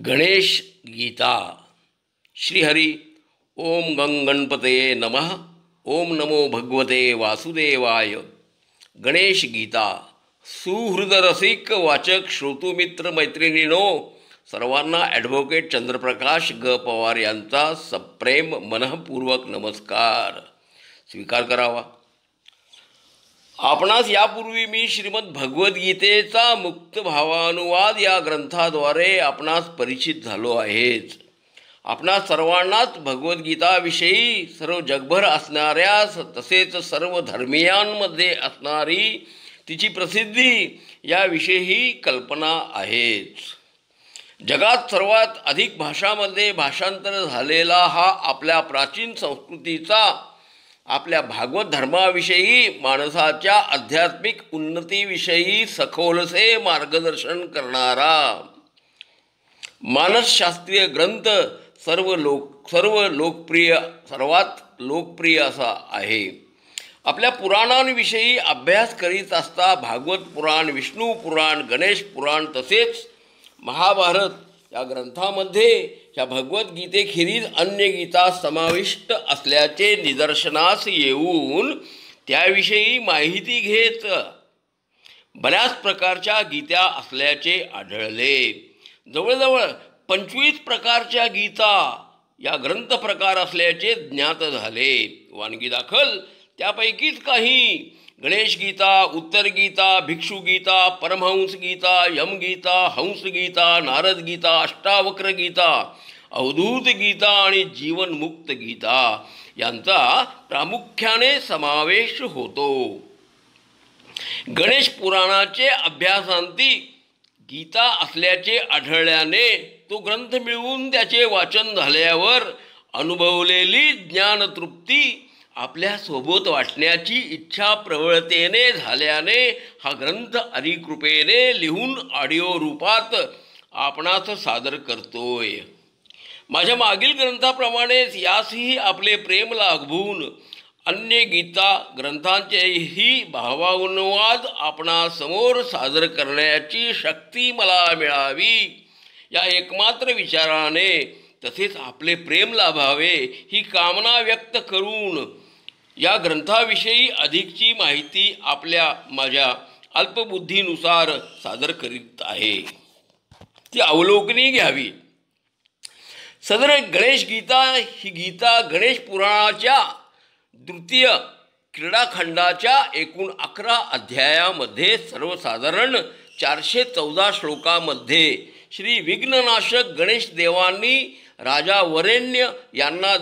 गणेश गीता. श्रीहरी. ओम गणपतये नमः. ओम नमो भगवते वासुदेवाय. गणेश गीता. सुहृदरसिक वाचक श्रोतुमित्र मैत्रिणींनो, सर्वांना ॲडव्होकेट चंद्रप्रकाश ग पवार यांचा सप्रेम मनःपूर्वक नमस्कार स्वीकार करावा. आपणास यापूर्वी मी श्रीमद भगवद्गीतेचा मुक्त भावानुवाद या ग्रंथाद्वारे आपणास परिचित झालो आहेच. आपणा सर्वांनाच भगवद्गीताविषयी सर्व जगभर असणाऱ्या तसेच सर्व धर्मीयांमध्ये असणारी तिची प्रसिद्धी याविषयी कल्पना आहेच. जगात सर्वात अधिक भाषांमध्ये भाषांतर झालेला हा आपल्या प्राचीन संस्कृतीचा, आपल्या भागवत धर्माविषयी, माणसाच्या आध्यात्मिक उन्नतीविषयी सखोलसे मार्गदर्शन करणारा मानसशास्त्रीय ग्रंथ सर्वात लोकप्रिय असा आहे. आपल्या पुराणांविषयी अभ्यास करीत असता भागवत पुराण, विष्णू पुराण, गणेश पुराण तसेच महाभारत या ग्रंथामध्ये या भगवद्गीतेखेरीज अन्य गीता समाविष्ट असल्याचे निदर्शनास येऊन त्याविषयी माहिती घेत बऱ्याच प्रकारच्या गीता असल्याचे आढळले. जवळजवळ 25 प्रकारच्या गीता या ग्रंथ प्रकार असल्याचे ज्ञात झाले. वानगी दाखल त्यापैकीच काही गणेश गीता, उत्तर गीता, भिक्षु गीता, परमहंस गीता, यम गीता, हंस गीता, नारद गीता, अष्टावक्र गीता, अवधूत गीता आणि जीवनमुक्त गीता यांचा प्रामुख्याने समावेश होतो. गणेश पुराणाचे अभ्यासांती गीता असल्याचे आढळल्याने तो ग्रंथ मिळवून त्याचे वाचन झाल्यावर अनुभवलेली ज्ञानतृप्ती आपल्यासोबत वाटण्याची इच्छा प्रबळतेने झाल्याने हा ग्रंथ हरिकृपेने लिहून ऑडिओ रूपात आपणास सादर करतोय. माझ्या मागील ग्रंथाप्रमाणेच यासही आपले प्रेम लाभून अन्य गीता ग्रंथांचेही भावानुवाद आपणासमोर सादर करण्याची शक्ती मला मिळावी या एकमात्र विचाराने, तसेच आपले प्रेम लाभावे ही कामना व्यक्त करून या ग्रंथाविषयी अधिकची माहिती माझ्या अल्पबुद्धीनुसार सादर करीत आहे. ती अवलोकनी घ्यावी. सदर गणेश गीता ही गीता गणेश पुराणाच्या द्वितीय क्रीडाखंडाच्या एकूण 11 अध्यायामध्ये सर्वसाधारण 414 श्लोकामध्ये श्री विघ्ननाशक गणेश देवांनी राजा वरेण्य यांना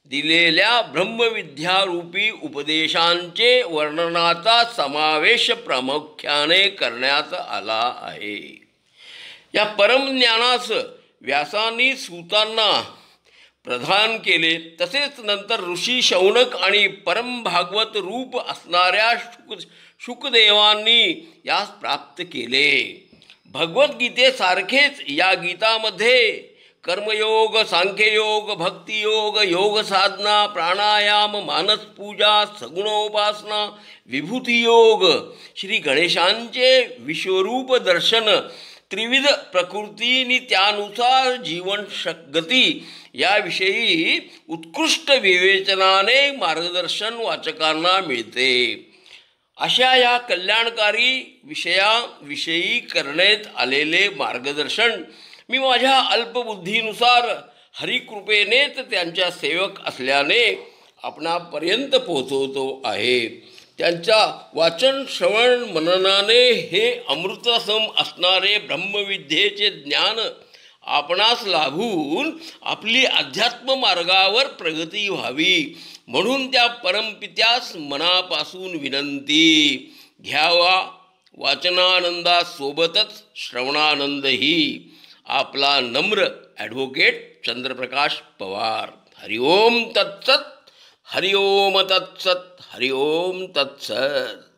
दिलेल्या ब्रह्मविद्यारूपी उपदेशांचे वर्णनाचा समावेश प्रामुख्याने करण्यात आला आहे. या परमज्ञानास व्यासांनी सूतांना प्रदान केले. तसेच नंतर ऋषी शौनक आणि परमभागवत रूप असणाऱ्या शुकदेवांनी यास प्राप्त केले. भगवद्गीतेसारखेच या गीतामध्ये कर्मयोग, सांख्ययोग, भक्तियोग, योग साधना, प्राणायाम, मानसपूजा, सगुणोपासना, विभूतियोग, श्री गणेशांचे विश्वरूप दर्शन, त्रिविध प्रकृतीनी त्यानुसार जीवन गती याविषयी उत्कृष्ट विवेचनाने मार्गदर्शन वाचकांना मिळते. अशा या कल्याणकारी विषयाविषयी करण्यात आलेले मार्गदर्शन मी माझ्या अल्पबुद्धीनुसार हरिकृपेनेच त्यांच्या सेवक असल्याने आपणापर्यंत पोहोचवतो आहे. त्यांच्या वाचन, श्रवण, मननाने हे अमृतसम असणारे ब्रह्मविद्येचे ज्ञान आपणास लाभून आपली अध्यात्म मार्गावर प्रगती व्हावी म्हणून त्या परमपित्यास मनापासून विनंती घ्यावा. वाचनानंदासोबतच श्रवणानंदही. आपला नम्र ॲडव्होकेट चंद्रप्रकाश पवार. हरिओम तत्सत. हरिओम तत्सत. हरिओम तत्सत.